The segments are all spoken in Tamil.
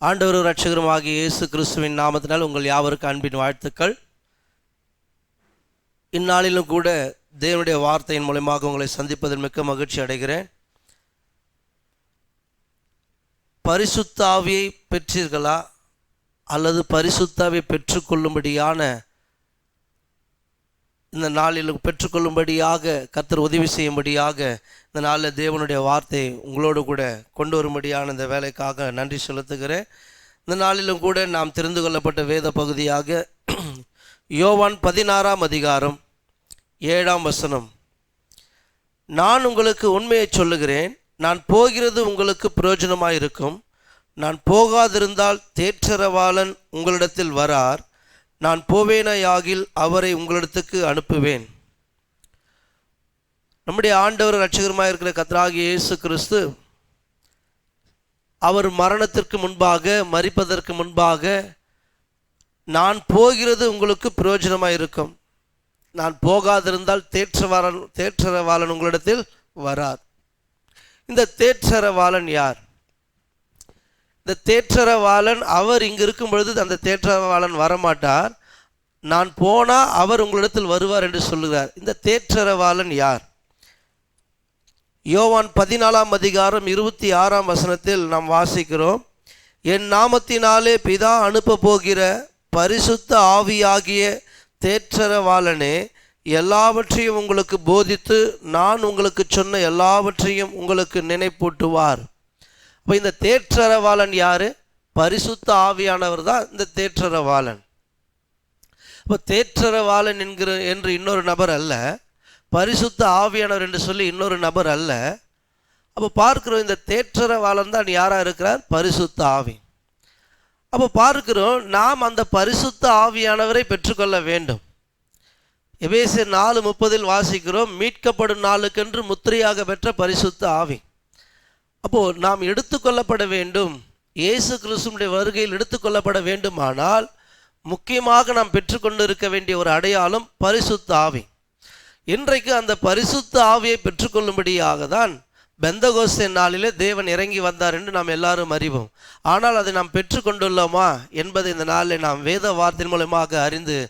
ஆண்டவரும் இரட்சகருமாகிய இயேசு கிறிஸ்துவின் நாமத்தினால் உங்கள் யாவருக்கு அன்பின் வாழ்த்துக்கள். இந்நாளிலும் கூட தேவனுடைய வார்த்தையின் மூலமாக உங்களை சந்திப்பதில் மிக்க மகிழ்ச்சி அடைகிறேன். பரிசுத்த ஆவியை பெற்றீர்களா அல்லது பரிசுத்த ஆவியை பெற்றுக்கொள்ளும்படியான இந்த நாளில் பெற்றுக்கொள்ளும்படியாக கர்த்தர் உதவி செய்யும்படியாக இந்த நாளில் தேவனுடைய வார்த்தை உங்களோடு கூட கொண்டு வரும்படியான இந்த வேலைக்காக நன்றி செலுத்துகிறேன். இந்த நாளிலும் கூட நாம் தெரிந்து கொள்ளப்பட்ட வேத பகுதியாக யோவான் 16ஆம் அதிகாரம் 7ஆம் வசனம். நான் உங்களுக்கு உண்மையை சொல்லுகிறேன், நான் போகிறது உங்களுக்கு பிரயோஜனமாயிருக்கும். நான் போகாதிருந்தால் தேற்றரவாளன் உங்களிடத்தில் வரார். நான் போவேனாயாகில் அவரை உங்களிடத்துக்கு அனுப்புவேன். நம்முடைய ஆண்டவர் இரட்சகருமாய் இருக்கிற கர்த்தராகிய இயேசு கிறிஸ்து அவர் மரணத்திற்கு முன்பாக, மரிப்பதற்கு முன்பாக, நான் போகிறது உங்களுக்கு பிரயோஜனமாக இருக்கும், நான் போகாதிருந்தால் தேற்றரவாளன் உங்களிடத்தில் வரார். இந்த தேற்றரவாளன் யார்? இந்த தேற்றரவாளன் அவர் இங்கு இருக்கும் பொழுது அந்த தேற்றரவாளன் வரமாட்டார். நான் போனால் அவர் உங்களிடத்தில் வருவார் என்று சொல்லுகிறார். இந்த தேற்றரவாளன் யார்? யோவான் 14ஆம் அதிகாரம் 26ஆம் வசனத்தில் நாம் வாசிக்கிறோம், என் நாமத்தினாலே பிதா அனுப்ப போகிற பரிசுத்த ஆவியாகிய தேற்றரவாளனே எல்லாவற்றையும் உங்களுக்கு போதித்து நான் உங்களுக்கு சொன்ன எல்லாவற்றையும் உங்களுக்கு நினைப்பூட்டுவார். அப்போ இந்த தேற்றரவாளன் யார்? பரிசுத்த ஆவியானவர் தான் இந்த தேற்றரவாளன். இப்போ தேற்றரவாளன் என்று இன்னொரு நபர் அல்ல, பரிசுத்த ஆவியானவர் என்று சொல்லி இன்னொரு நபர் அல்ல. அப்போ பார்க்கிறோம், இந்த தேற்றரவாளன் தான் யாராக இருக்கிறார்? பரிசுத்த ஆவி. அப்போ பார்க்கிறோம், நாம் அந்த பரிசுத்த ஆவியானவரை பெற்றுக்கொள்ள வேண்டும். எபேசியர் 4:30 வாசிக்கிறோம், மீட்கப்படும் நாளுக்கென்று முத்திரையாக பெற்ற பரிசுத்த ஆவி. அப்போது நாம் எடுத்துக்கொள்ளப்பட வேண்டும். இயேசு கிறிஸ்துவினுடைய வருகையில் எடுத்துக்கொள்ளப்பட வேண்டுமானால் முக்கியமாக நாம் பெற்றுக்கொண்டு இருக்க வேண்டிய ஒரு அடையாளம் பரிசுத்த ஆவி. இன்றைக்கு அந்த பரிசுத்த ஆவியை பெற்றுக்கொள்ளும்படியாக தான் பெந்தகோஸ்தே நாளிலே தேவன் இறங்கி வந்தார் என்று நாம் எல்லாரும் அறிவோம். ஆனால் அதை நாம் பெற்றுக்கொண்டுள்ளோமா என்பதை இந்த நாளில் நாம் வேத வார்த்தையின் மூலமாக அறிந்து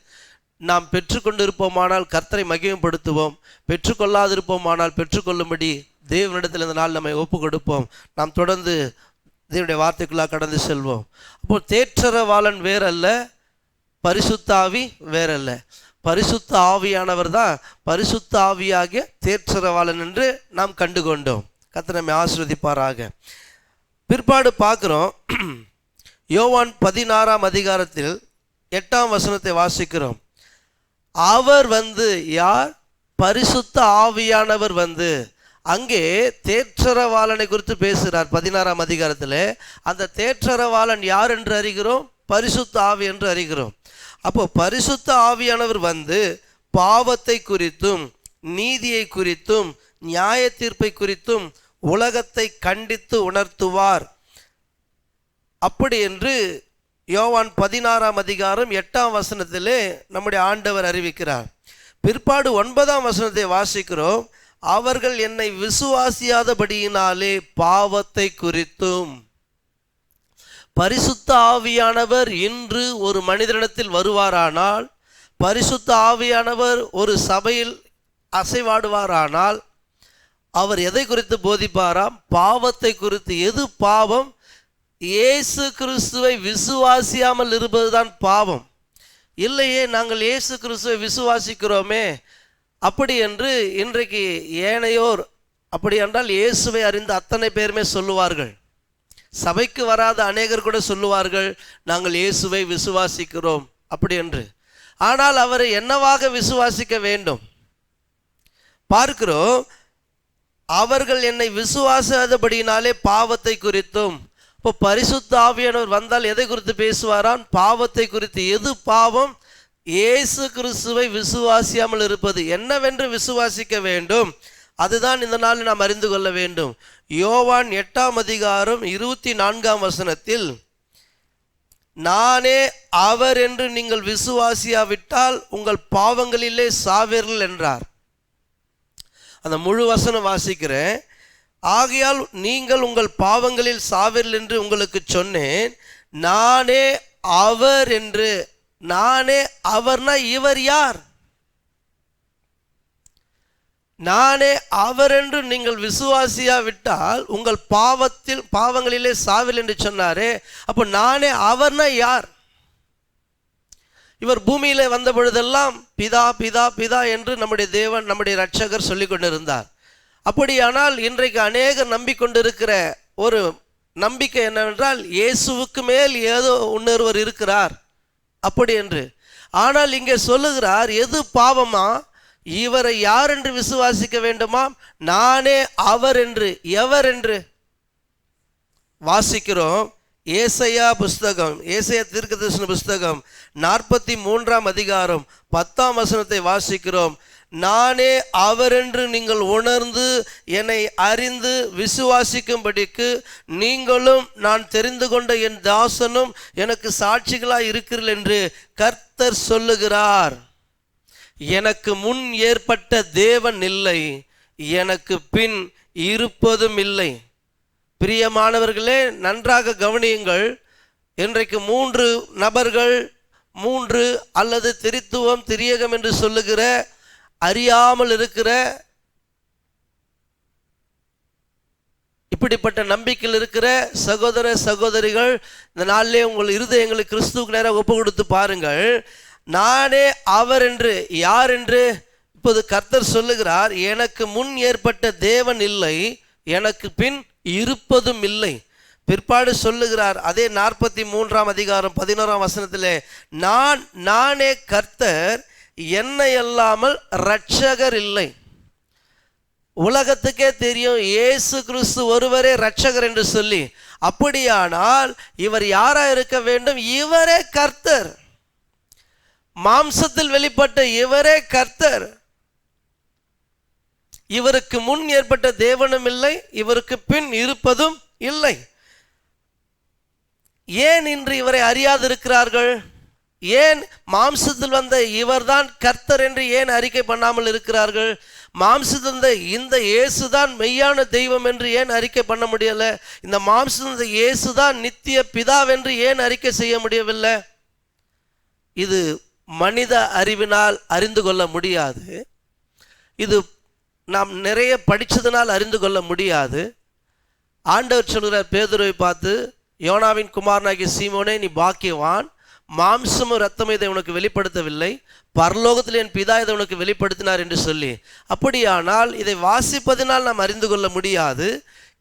நாம் பெற்றுக்கொண்டிருப்போமானால் கர்த்தரை மகிமைப்படுத்துவோம், பெற்றுக்கொள்ளாதிருப்போமானால் பெற்றுக்கொள்ளும்படி தேவனிடத்தில் இந்த நாள் நம்மை ஒப்பு கொடுப்போம். நாம் தொடர்ந்து தேவனுடைய வார்த்தைக்குள்ளாக கடந்து செல்வோம். அப்போது தேற்றரவாளன் வேறல்ல, பரிசுத்த ஆவி வேறல்ல. பரிசுத்த ஆவியானவர் தான் பரிசுத்த ஆவியாகிய தேற்றரவாளன் என்று நாம் கண்டுகொண்டோம். கர்த்தர் நம்மை ஆசீர்வதிப்பாராக. பிற்பாடு பார்க்குறோம், யோவான் 16ஆம் அதிகாரத்தில் 8ஆம் வசனத்தை வாசிக்கிறோம். அவர் யார்? பரிசுத்த ஆவியானவர் அங்கே தேற்றரவாளனை குறித்து பேசுகிறார் 16ஆம் அதிகாரத்தில். அந்த தேற்றரவாளன் யார் என்று அறிகிறோம்? பரிசுத்த ஆவி என்று அறிகிறோம். அப்போ பரிசுத்த ஆவியானவர் பாவத்தை குறித்தும் நீதியை குறித்தும் நியாய தீர்ப்பை குறித்தும் உலகத்தை கண்டித்து உணர்த்துவார். அப்படி என்று யோவான் 16ஆம் அதிகாரம் 8ஆம் வசனத்திலே நம்முடைய ஆண்டவர் அறிவிக்கிறார். பிற்பாடு 9ஆம் வசனத்தை வாசிக்கிறோம், அவர்கள் என்னை விசுவாசியாதபடியினாலே பாவத்தை குறித்தும். பரிசுத்த ஆவியானவர் இன்று ஒரு மனிதனிடத்தில் வருவாரானால், பரிசுத்த ஆவியானவர் ஒரு சபையில் அசைவாடுவாரானால் அவர் எதை குறித்து போதிப்பாராம்? பாவத்தை குறித்து. எது பாவம்? இயேசு கிறிஸ்துவை விசுவாசியாமல் இருப்பதுதான் பாவம். இல்லையே, நாங்கள் இயேசு கிறிஸ்துவை விசுவாசிக்கிறோமே அப்படி என்று இன்றைக்கு ஏனையோர், அப்படி என்றால் இயேசுவை அறிந்த அத்தனை பேருமே சொல்லுவார்கள். சபைக்கு வராத அநேகர் கூட சொல்லுவார்கள், நாங்கள் இயேசுவை விசுவாசிக்கிறோம் அப்படி என்று. ஆனால் அவரை என்னவாக விசுவாசிக்க வேண்டும்? பார்க்கிறோம், அவர்கள் என்னை விசுவாசாதபடியினாலே பாவத்தை குறித்தும். இப்போ பரிசுத்த ஆவியானவர் வந்தால் எதை குறித்து பேசுவாராம்? பாவத்தை குறித்து. எது பாவம்? இயேசு கிறிஸ்துவை விசுவாசியாமல் இருப்பது. என்னவென்று விசுவாசிக்க வேண்டும்? அதுதான் இந்த நாள் நாம் அறிந்து கொள்ள வேண்டும். யோவான் 8ஆம் அதிகாரம் 24ஆம் வசனத்தில், நானே அவர் என்று நீங்கள் விசுவாசியாவிட்டால் உங்கள் பாவங்களிலே சாவீர்கள் என்றார். அந்த முழு வசனம் வாசிக்கிறேன். ஆகையால் நீங்கள் உங்கள் பாவங்களில் சாவீர்கள் என்று உங்களுக்கு சொன்னேன். நானே அவர் என்று. நானே அவர்னா இவர் யார்? நானே அவர் என்று நீங்கள் விசுவாசியா விட்டால் உங்கள் பாவங்களிலே சாவில் என்று சொன்னாரே. அப்போ நானே அவர்னா யார்? இவர் பூமியிலே வந்த பொழுதெல்லாம் பிதா பிதா பிதா என்று நம்முடைய தேவன், நம்முடைய இரட்சகர் சொல்லிக் கொண்டிருந்தார். அப்படியானால் இன்றைக்கு அநேகர் நம்பிக்கொண்டிருக்கிற ஒரு நம்பிக்கை என்னவென்றால், இயேசுவுக்கு மேல் ஏதோ இன்னொருவர் இருக்கிறார் அப்படி என்று. ஆனால் இங்கே சொல்லுகிறார், எது பாவமா? இவரை யார் என்று விசுவாசிக்க வேண்டுமாம். நானே அவர் என்று. எவர் என்று வாசிக்கிறோம்? ஏசாயா புஸ்தகம், ஏசாயா தீர்க்கதரிசன புஸ்தகம் 43ஆம் அதிகாரம் 10ஆம் வசனத்தை வாசிக்கிறோம். நானே அவர் என்று நீங்கள் உணர்ந்து என்னை அறிந்து விசுவாசிக்கும்படிக்கு நீங்களும் நான் தெரிந்து கொண்ட என் தாசனும் எனக்கு சாட்சிகளாய் இருக்கிறீர்கள் என்று கர்த்தர் சொல்லுகிறார். எனக்கு முன் ஏற்பட்ட தேவன் இல்லை, எனக்கு பின் இருப்பதும் இல்லை. பிரியமானவர்களே, நன்றாக கவனியுங்கள். இன்றைக்கு 3 நபர்கள், 3 அல்லது திரித்துவம் திரியகம் என்று சொல்லுகிற அறியாமல் இருக்கிற இப்படிப்பட்ட நம்பிக்கையில் இருக்கிற சகோதர சகோதரிகள், இந்த நாளிலே உங்கள் இருதயங்களை கிறிஸ்துவுக்கு நேராக ஒப்பு கொடுத்து பாருங்கள். நானே அவர் என்று யார் என்று இப்போது கர்த்தர் சொல்லுகிறார். எனக்கு முன் ஏற்பட்ட தேவன் இல்லை, எனக்கு பின் இருப்பதும் இல்லை. பிற்பாடு சொல்லுகிறார் அதே 43ஆம் அதிகாரம் 11ஆம் வசனத்திலே, நானே கர்த்தர், என்னை அல்லாமல் இரட்சகர் இல்லை. உலகத்துக்கே தெரியும் இயேசு கிறிஸ்து ஒருவரே இரட்சகர் என்று சொல்லி. அப்படியானால் இவர் யாரா இருக்க வேண்டும்? இவரே கர்த்தர், மாம்சத்தில் வெளிப்பட்ட இவரே கர்த்தர். இவருக்கு முன் ஏற்பட்ட தேவனும் இல்லை, இவருக்கு பின் இருப்பதும் இல்லை. ஏன் இன்று இவரை அறியாதிருக்கிறார்கள்? ஏன் மாம்சத்தில் வந்த இவர்தான் கர்த்தர் என்று ஏன் அறிக்கை பண்ணாமல் இருக்கிறார்கள்? மாம்சத்தில் வந்த இந்த இயேசுதான் மெய்யான தெய்வம் என்று ஏன் அறிக்கை பண்ண முடியல? இந்த மாம்சத்தில் வந்த இயேசுதான் நித்திய பிதாவென்று ஏன் அறிக்கை செய்ய முடியவில்லை? இது மனித அறிவினால் அறிந்து கொள்ள முடியாது. இது நாம் நிறைய படித்ததனால் அறிந்து கொள்ள முடியாது. ஆண்டவர் சொல்கிறார் பேதுருவை பார்த்து, யோனாவின் குமாரனாகிய சீமோனே, நீ பாக்கியவான், மாம்சமும் இரத்தமும் இதை உனக்கு வெளிப்படுத்தவில்லை, பரலோகத்தில் என் பிதா இதை உனக்கு வெளிப்படுத்தினார் என்று சொல்லி. அப்படியானால் இதை வாசிப்பதினால் நாம் அறிந்து கொள்ள முடியாது,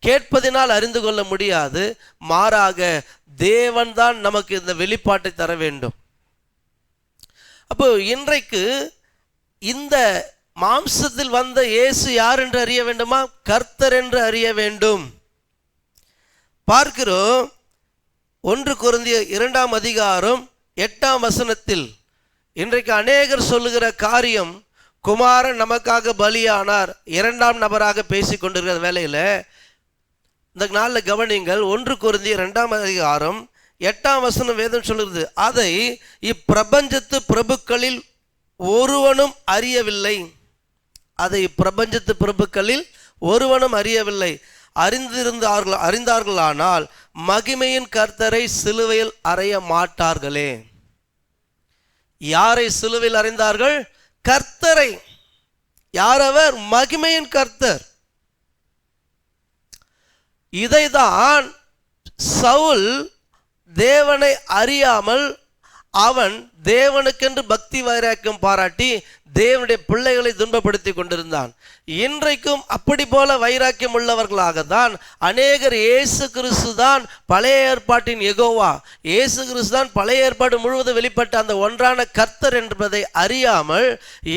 கேட்பதினால் அறிந்து கொள்ள முடியாது. மாறாக தேவன் தான் நமக்கு இந்த வெளிப்பாட்டை தர வேண்டும். அப்போ இன்றைக்கு இந்த மாம்சத்தில் வந்த இயேசு யார் என்று அறிய வேண்டுமா? கர்த்தர் என்று அறிய வேண்டும். பார்க்கிறோம் 1 கொரிந்தியர் 2ஆம் அதிகாரம் 8ஆம் வசனத்தில் இன்றைக்கு அநேகர் சொல்லுகிற காரியம், குமாரன் நமக்காக பலியானார், 2ஆம் நபராக பேசிக் கொண்டிருக்கிற வேளையில் இந்த நாளில் கவனிங்கள். 1 கொரிந்தியர் 2ஆம் அதிகாரம் 8ஆம் வசனம் வேதம் சொல்லுகிறது, அதை இப்பிரபஞ்சத்து பிரபுக்களில் ஒருவனும் அறியவில்லை. அதை பிரபஞ்சத்து பிரபுக்களில் ஒருவனும் அறியவில்லை. அறிந்தார்களானால் மகிமையின் கர்த்தரை சிலுவையில் அறைய மாட்டார்களே. யாரை சிலுவையில் அறைந்தார்கள்? கர்த்தரை. யாரவர்? மகிமையின் கர்த்தர். இதைதான் சவுல் தேவனை அறியாமல் அவன் தேவனுக்கென்று பக்தி வைராக்கியம் பாராட்டி தேவனுடைய பிள்ளைகளை துன்பப்படுத்தி கொண்டிருந்தான். இன்றைக்கும் அப்படி போல வைராக்கியம் உள்ளவர்களாக தான் அநேகர் இயேசு கிறிஸ்து தான் பழைய ஏற்பாட்டின் யெகோவா, இயேசு கிறிஸ்து தான் பழைய ஏற்பாடு முழுவதும் வெளிப்பட்ட அந்த ஒன்றான கர்த்தர் என்பதை அறியாமல்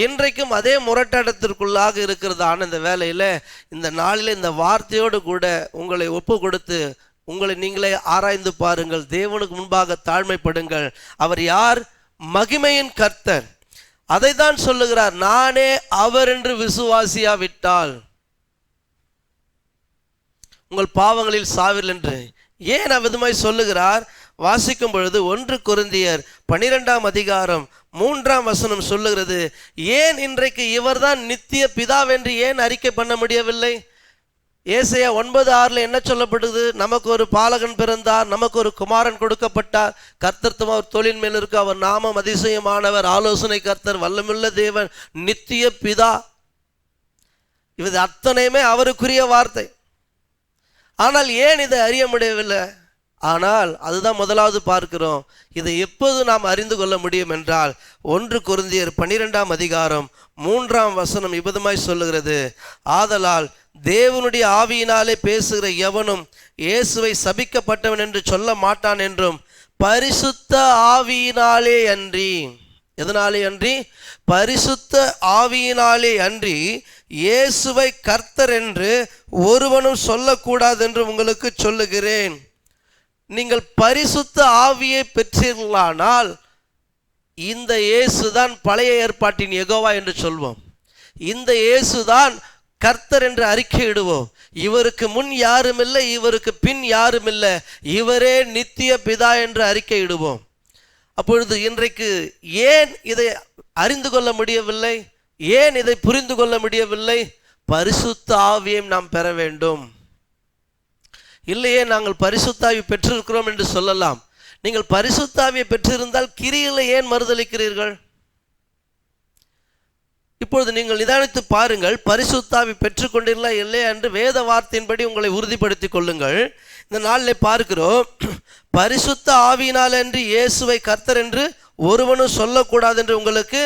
இன்றைக்கும் அதே முரட்டாட்டத்திற்குள்ளாக இருக்கிறதான இந்த வேளையில், இந்த நாளில் இந்த வார்த்தையோடு கூட உங்களை ஒப்பு கொடுத்து உங்களை நீங்களே ஆராய்ந்து பாருங்கள். தேவனுக்கு முன்பாக தாழ்மைப்படுங்கள். அவர் யார்? மகிமையின் கர்த்தர். அதை தான் சொல்லுகிறார், நானே அவர் என்று விசுவாசியா விட்டால் உங்கள் பாவங்களில் சாவில் என்று. ஏன் அவ்விதமாய் சொல்லுகிறார்? வாசிக்கும் பொழுது 1 கொரிந்தியர் 12ஆம் அதிகாரம் 3ஆம் வசனம் சொல்லுகிறது, ஏன் இன்றைக்கு இவர்தான் நித்திய பிதாவென்று ஏன் அறிக்கை பண்ண முடியவில்லை? ஏசாயா 9:6 என்ன சொல்லப்படுது? நமக்கு ஒரு பாலகன் பிறந்தார், நமக்கு ஒரு குமாரன் கொடுக்கப்பட்டார், கர்த்தத்துவம் அவர் தோளின் மேல் இருக்கு, அவர் நாமம் அதிசயமானவர், ஆலோசனை கர்த்தர், வல்லமுள்ள தேவன், நித்திய பிதா. இது அத்தனையுமே அவருக்குரிய வார்த்தை. ஆனால் ஏன் இதை அறிய முடியவில்லை? ஆனால் அதுதான் முதலாவது பார்க்கிறோம். இதை எப்போது நாம் அறிந்து கொள்ள முடியும் என்றால் 1 கொரிந்தியர் 12:3 இவ்விதமாய் சொல்லுகிறது, ஆதலால் தேவனுடைய ஆவியினாலே பேசுகிற எவனும் இயேசுவை சபிக்கப்பட்டவன் என்று சொல்ல மாட்டான் என்றும் பரிசுத்த ஆவியினாலே அன்றி. எதனாலே அன்றி? பரிசுத்த ஆவியினாலே அன்றி இயேசுவை கர்த்தர் என்று ஒருவனும் சொல்லக்கூடாது என்று உங்களுக்கு சொல்லுகிறேன். நீங்கள் பரிசுத்த ஆவியை பெற்றீர்களானால் இந்த இயேசுதான் பழைய ஏற்பாட்டின் யெகோவா என்று சொல்வோம். இந்த இயேசுதான் கர்த்தர் என்று அறிக்கையிடுவோம். இவருக்கு முன் யாரும் இல்லை, இவருக்கு பின் யாரும் இல்லை, இவரே நித்திய பிதா என்று அறிக்கையிடுவோம். அப்பொழுது இன்றைக்கு ஏன் இதை அறிந்து கொள்ள முடியவில்லை? ஏன் இதை புரிந்து கொள்ள முடியவில்லை? பரிசுத்த ஆவியை நாம் பெற வேண்டும். இல்லையே நாங்கள் பரிசுத்தாவி பெற்றிருக்கிறோம் என்று சொல்லலாம். நீங்கள் பரிசுத்தாவியை பெற்றிருந்தால் கிரியில ஏன் மறுதலிக்கிறீர்கள்? இப்பொழுது நீங்கள் நிதானித்து பாருங்கள், பரிசுத்தாவி பெற்றுக்கொண்டீர்களா இல்லையா என்று வேத வார்த்தையின்படி உங்களை உறுதிப்படுத்திக் கொள்ளுங்கள். இந்த நாளில் பார்க்கிறோம், பரிசுத்த ஆவியினால் என்று இயேசுவை கர்த்தர் என்று ஒருவனும் சொல்லக்கூடாது என்று உங்களுக்கு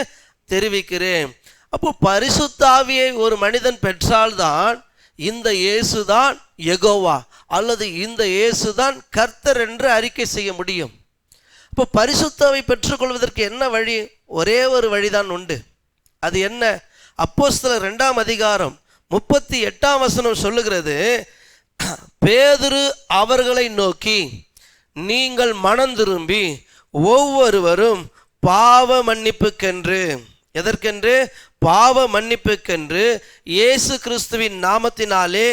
தெரிவிக்கிறேன். அப்போ பரிசுத்த ஆவியை ஒரு மனிதன் பெற்றால்தான் இந்த இயேசுதான் யெகோவா அல்லது இந்த இயேசுதான் கர்த்தர் என்று அறிக்கை செய்ய முடியும். இப்போ பரிசுத்தாவை பெற்றுக்கொள்வதற்கு என்ன வழி? ஒரே ஒரு வழிதான் உண்டு. அது என்ன? அப்போஸ்தலர் 2:38 சொல்லுகிறது, பேதுரு அவர்களை நோக்கி, நீங்கள் மனம் திரும்பி ஒவ்வொருவரும் பாவ மன்னிப்புக்கென்று, எதற்கென்று? பாவ மன்னிப்புக்கென்று இயேசு கிறிஸ்துவின் நாமத்தினாலே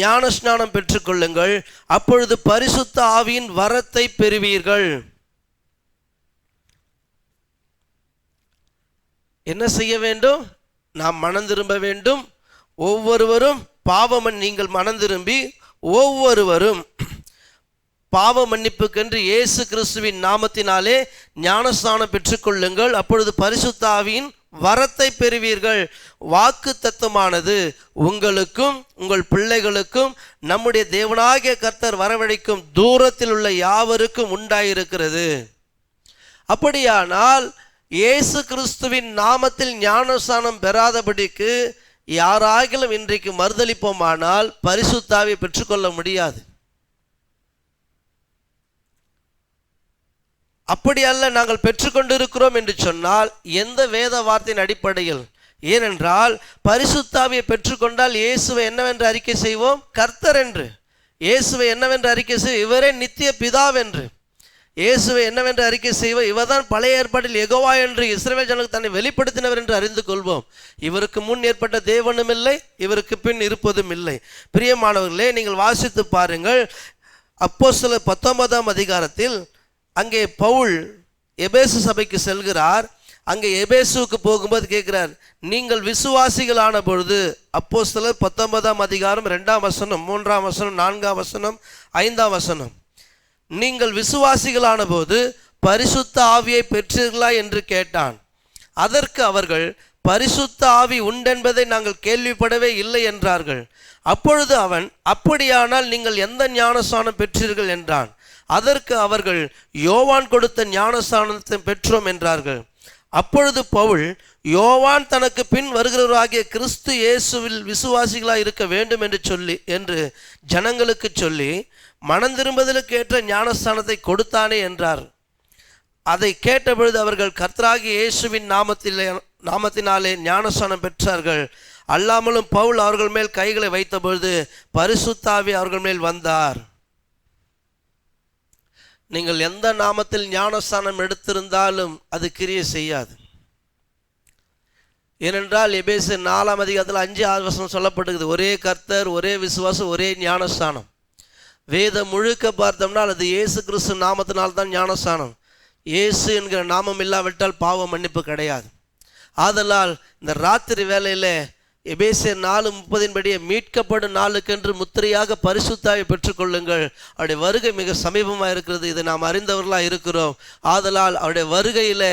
ஞானஸ்நானம் பெற்றுக்கொள்ளுங்கள், அப்பொழுது பரிசுத்த ஆவியின் வரத்தை பெறுவீர்கள். என்ன செய்ய வேண்டும்? நாம் மனம் திரும்ப வேண்டும். ஒவ்வொருவரும் நீங்கள் மனம் திரும்பி ஒவ்வொருவரும் பாவ மன்னிப்புக்கென்று இயேசு கிறிஸ்துவின் நாமத்தினாலே ஞானஸ்நானம் பெற்றுக்கொள்ளுங்கள், அப்பொழுது பரிசுத்த ஆவியின் வரத்தை பெறுவீர்கள். வாக்கு தத்துவமானது உங்களுக்கும் உங்கள் பிள்ளைகளுக்கும் நம்முடைய தேவனாகிய கர்த்தர் வரவழைக்கும் தூரத்தில் உள்ள யாவருக்கும் உண்டாயிருக்கிறது. அப்படியானால் இயேசு கிறிஸ்துவின் நாமத்தில் ஞானஸ்நானம் பெறாதபடிக்கு யாராகிலும் இன்றைக்கு மறுதலிப்போமானால் பரிசுத்த ஆவியை பெற்றுக்கொள்ள முடியாது. அப்படி அல்ல, நாங்கள் பெற்றுக்கொண்டிருக்கிறோம் என்று சொன்னால் எந்த வேத வார்த்தையின் அடிப்படையில்? ஏனென்றால் பரிசுத்த ஆவியை பெற்றுக்கொண்டால் இயேசுவை என்னவென்று அறிக்கை செய்வோம்? கர்த்தர் என்று. இயேசுவை என்னவென்று அறிக்கை செய்வோம்? இவரே நித்திய பிதாவென்று. இயேசுவை என்னவென்று அறிக்கை செய்வோம்? இவர்தான் பழைய ஏற்பாட்டில் யெகோவா என்று இஸ்ரவேல் ஜனங்களுக்கு தன்னை வெளிப்படுத்தினவர் என்று அறிந்து கொள்வோம். இவருக்கு முன் ஏற்பட்ட தேவனும் இல்லை, இவருக்கு பின் இருப்பதும் இல்லை. பிரியமானவர்களே, நீங்கள் வாசித்து பாருங்கள், அப்போஸ்தலர் 19 அங்கே பவுல் எபேசு சபைக்கு செல்கிறார். அங்கே எபேசுவுக்கு போகும்போது கேட்கிறார், நீங்கள் விசுவாசிகளான பொழுது, அப்போஸ்தலர் 19 2 3 4 5 நீங்கள் விசுவாசிகளான போது பரிசுத்த ஆவியை பெற்றீர்களா என்று கேட்டான். அதற்கு அவர்கள், பரிசுத்த ஆவி உண்டென்பதை நாங்கள் கேள்விப்படவே இல்லை என்றார்கள். அப்பொழுது அவன், அப்படியானால் நீங்கள் எந்த ஞானஸ்நானம் பெற்றீர்கள் என்றான். அதற்கு அவர்கள், யோவான் கொடுத்த ஞானஸ்நானத்தை பெற்றோம் என்றார்கள். அப்பொழுது பவுல், யோவான் தனக்கு பின் வருகிறவராகிய கிறிஸ்து இயேசுவில் விசுவாசிகளாக இருக்க வேண்டும் என்று ஜனங்களுக்கு சொல்லி மனம் திரும்புதலுக்கு ஏற்ற ஞானஸ்தானத்தை கொடுத்தானே என்றார். அதை கேட்டபொழுது அவர்கள் கர்த்தராகிய இயேசுவின் நாமத்தினாலே ஞானஸ்தானம் பெற்றார்கள். அல்லாமலும் பவுல் அவர்கள் மேல் கைகளை வைத்த பொழுது பரிசுத்த ஆவி அவர்கள் மேல் வந்தார். நீங்கள் எந்த நாமத்தில் ஞானஸ்தானம் எடுத்திருந்தாலும் அது கிரியை செய்யாது. ஏனென்றால் எபேசு 4 5 6 சொல்லப்பட்டிருக்குது, ஒரே கர்த்தர், ஒரே விசுவாசம், ஒரே ஞானஸ்தானம். வேதம் முழுக்க பார்த்தோம்னால் அது இயேசு கிறிஸ்து நாமத்தினால்தான் ஞானஸ்தானம். இயேசு என்கிற நாமம் இல்லாவிட்டால் பாவ மன்னிப்பு கிடையாது. ஆதலால் இந்த ராத்திரி வேளையில் எபேசியர் 4:30 மீட்கப்படும் நாளுக்கென்று முத்திரையாக பரிசுத்தாவை பெற்றுக்கொள்ளுங்கள். அவருடைய வருகை மிக சமீபமாக இருக்கிறது. இதை நாம் அறிந்தவர்களாக இருக்கிறோம். ஆதலால் அவருடைய வருகையில்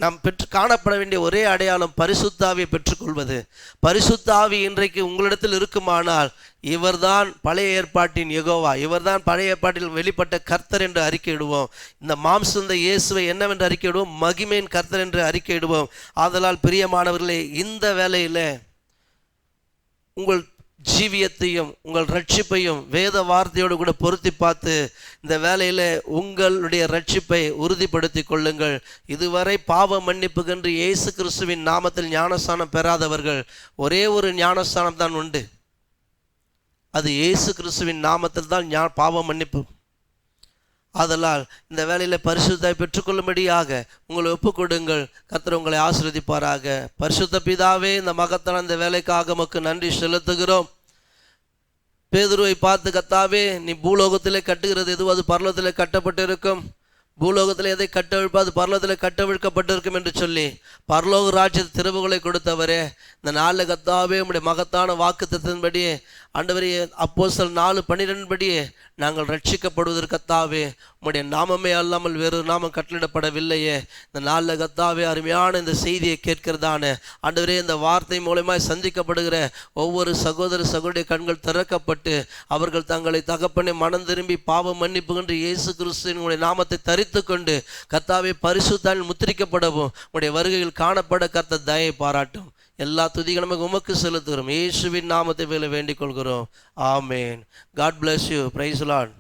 நாம் காணப்பட வேண்டிய ஒரே அடையாளம் பரிசுத்தாவியை பெற்றுக்கொள்வது. பரிசுத்த ஆவி இன்றைக்கு உங்களிடத்தில் இருக்குமானால் இவர்தான் பழைய ஏற்பாட்டின் யெகோவா, இவர்தான் பழைய ஏற்பாட்டில் வெளிப்பட்ட கர்த்தர் என்று அறிக்கையிடுவோம். இந்த மாம்சந்த இயேசுவை என்னவென்று அறிக்கையிடுவோம்? மகிமையின் கர்த்தர் என்று அறிக்கையிடுவோம். ஆதலால் பிரியமானவர்களே, இந்த வேளையில் உங்கள் ஜீவியத்தையும் உங்கள் ரட்சிப்பையும் வேத வார்த்தையோடு கூட பொருத்தி பார்த்து இந்த வேலையில் உங்களுடைய ரட்சிப்பை உறுதிப்படுத்தி கொள்ளுங்கள். இதுவரை பாவ மன்னிப்புக்கென்று இயேசு கிறிஸ்துவின் நாமத்தில் ஞானஸ்தானம் பெறாதவர்கள் ஒரே ஒரு ஞானஸ்தானம் தான் உண்டு. அது இயேசு கிறிஸ்துவின் நாமத்தில் தான் பாவ மன்னிப்பு. ஆதலால் இந்த வேலையில் பரிசுத்தாய் பெற்றுக்கொள்ளும்படியாக உங்களை ஒப்புக்கொடுங்கள். கர்த்தர் உங்களை ஆசீர்வதிப்பாராக. பரிசுத்த பிதாவே, இந்த மகத்தான இந்த வேலைக்காக உமக்கு நன்றி செலுத்துகிறோம். பேதுருவை பார்த்து, கர்த்தாவே, நீ பூலோகத்திலே கட்டுகிறது எதுவும் அது பரலோகத்திலே கட்டப்பட்டிருக்கும், பூலோகத்தில் எதை கட்டவிழ்ப்போ அது பரலோகத்தில் கட்டவிழ்க்கப்பட்டிருக்கும் என்று சொல்லி பரலோக ராஜ்யத்து திறவுகளை கொடுத்தவரே, இந்த நாளில் கர்த்தாவே உம்முடைய மகத்தான வாக்கு தத்தத்தின்படி ஆண்டவரே அப்போஸ்தலர் 4:12 படி நாங்கள் ரட்சிக்கப்படுவதற்கு கர்த்தாவே உம்முடைய நாமமே அல்லாமல் வேறு நாமம் கட்டளிடப்படவில்லையே. இந்த நாளில் கர்த்தாவே அருமையான இந்த செய்தியை கேட்கிறதான ஆண்டவரே, இந்த வார்த்தை மூலமாய் சந்திக்கப்படுகிற ஒவ்வொரு சகோதர சகோதரிய கண்கள் திறக்கப்பட்டு அவர்கள் தங்களை தகப்பனை மனம் திரும்பி பாவ மன்னிப்பு என்று இயேசு கிறிஸ்துவினுடைய நாமத்தை தரித்து கொண்டு கர்த்தாவே பரிசுத்தால் முத்திரிக்கப்படவும் உடைய வருகையில் காணப்பட கர்த்தர் தயை பாராட்டும். எல்லா துதிகளும் உமக்கு செலுத்துகிறோம். இயேசுவின் நாமத்தை வேண்டிக் கொள்கிறோம். ஆமேன். God bless you. Praise the Lord.